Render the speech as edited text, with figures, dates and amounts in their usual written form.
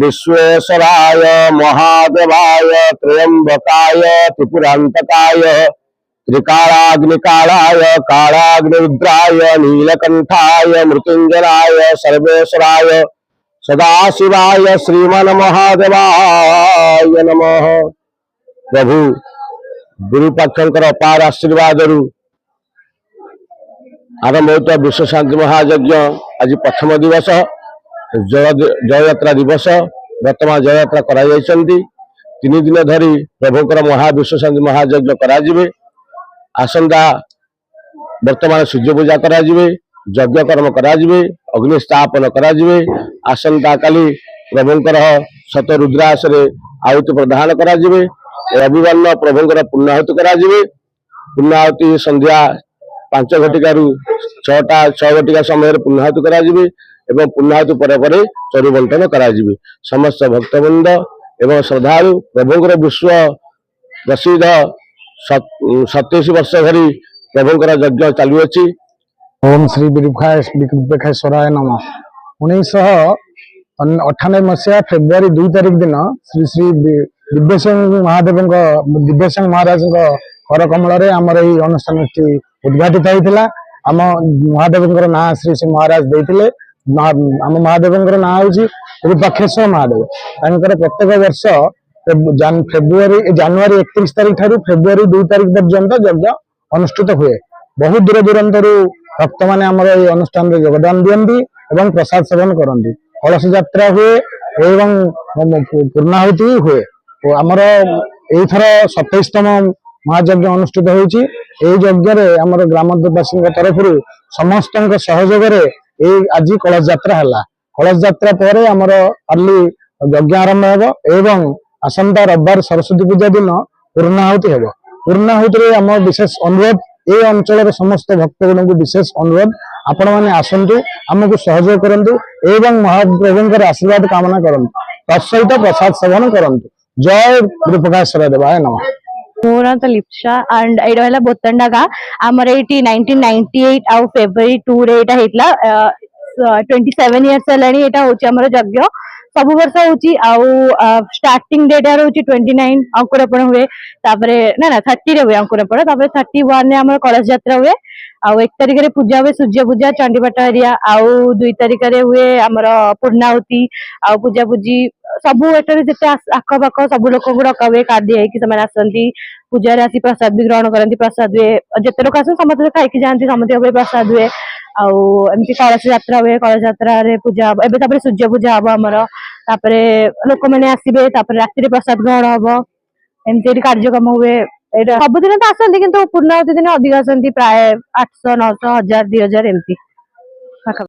विश्वेश्वराय महादेवाय त्र्यंबकाय त्रिपुरांतकाय त्रिकालाग्निकालाय कालाग्निरुद्राय नीलकंठाय मृत्युंजयाय सर्वेश्वराय सदाशिवाय श्रीमन महादेवाय नमः। प्रभु गुरुपक्षंकर अपार आशीर्वाद आरंभ होता विश्व शांति महायज्ञ आज प्रथम दिवस जययात्रा दिवस वर्तमान जययात्रा कराई 3 दिन धरी प्रभुकर महाविश्व शांति महायज्ञ कराजिबे। आसंता वर्तमान सूर्य पूजा कराजिबे, यज्ञ कर्म कराजिबे, अग्नि स्थापन कराजिबे। आसंता काली प्रभुकर शत रुद्रास आहुति प्रदान कराजिबे। रविवार प्रभुकर पुण्याहुति कराजिबे। पुण्याहुति संध्या 5 घटिकारु 6 घटिका समय पुण्याहुति कराजिबे एवं पुण्याहुति पर चरु बंटन कराजिबे। समस्त भक्तवृंद एवं श्रद्धालु प्रभुकर विश्व प्रसिद्ध 27 वर्ष धरी प्रभुकर यज्ञ चालू अछि। ओम श्री विरूपाक्षेश्वराय नमः। 1998 मसीहा फेब्रुआरी 2 तारिख दिन श्री श्री दिव्यसिंह महाराज कर कमल आमर यही अनुष्ठान उद्घाटित होता। आम महादेव ना श्री श्री महाराज देते। आम महादेव ना हूँ विरूपाक्षेश्वर महादेव। प्रत्येक वर्ष जानुआरी 31 तारिख ठारू फेब्रुआरी 2 तारिख पर्यंत यज्ञ अनुष्ठित हुए। बहुत दूर दूरांतर भक्त मैंने आम अनुष्ठान में योगदान दिखती और प्रसाद सेवन करती। कलश यात्रा हुए एवं पूर्णाहुति हुए। आमर एथर 27तम महायज्ञ अनुष्ठित होती। यज्ञ आमर ग्रामवासी तरफ समस्त सहयोग आज कलश यात्रा है। कलश यात्रा पर आमर अर्ली यज्ञ आरंभ हो एवं आसंता रविवार सरस्वती पूजा दिन पूर्णाहुति हो। पूर्णाहुति आम विशेष अनुरोध ये अंचल समस्त भक्तगण को विशेष अनुरोध आपण मैंने आसतु आमको सहयोग करूँ एवं महाप्रभुंकर आशीर्वाद कामना करूँ तत्सहित प्रसाद सेवन करूँ। जय विरूपाक्षेश्वर देवाय नमः। मोर तो लिप्सा एंड एटा बोतंडा का आमर एटी 1998 आउ फेब्रुआरी 2 रे एटा हेतला 27 इयर्स हेलानी। एटा होची हमर यज्ञ सब वर्ष होची। आउ स्टार्टिंग डेट यार होची 29 अंकुरपण हुए। तापरे ना 30 रे हुए अंकुरपण। तापरे 31 ने हमर कलश यात्रा हुए। आउ 1 तारिख रे पूजा हुए सूर्य पूजा चंडीपाठ एरिया। आउ 2 तारिख रे हुए हमर पूर्णाहुति आउ पूजा पूजी सबू एटारे जते आख पाख सब लोक को डका हुए। कार्ड दिए कि समय आसंती पूजा रे आसी प्रसाद भी ग्रहण करंती। प्रसाद हुए जते लोक आसन समस्त खाई कि जानती समस्त हुए प्रसाद हुए। आउ एमती कलश यात्रा हुए। कलश यात्रा रे पूजा एबे तापरे सूर्य पूजा हबो हमर। तापरे लोक माने आसीबे। तापरे रात्रि रे प्रसाद ग्रहण हबो। एमती कार्यक्रम हुए। एटा सब दिन तो आसंती किंतु पूर्णाहुति दिन अधिक आसंती प्राय 800 900 1000 2000 एमती।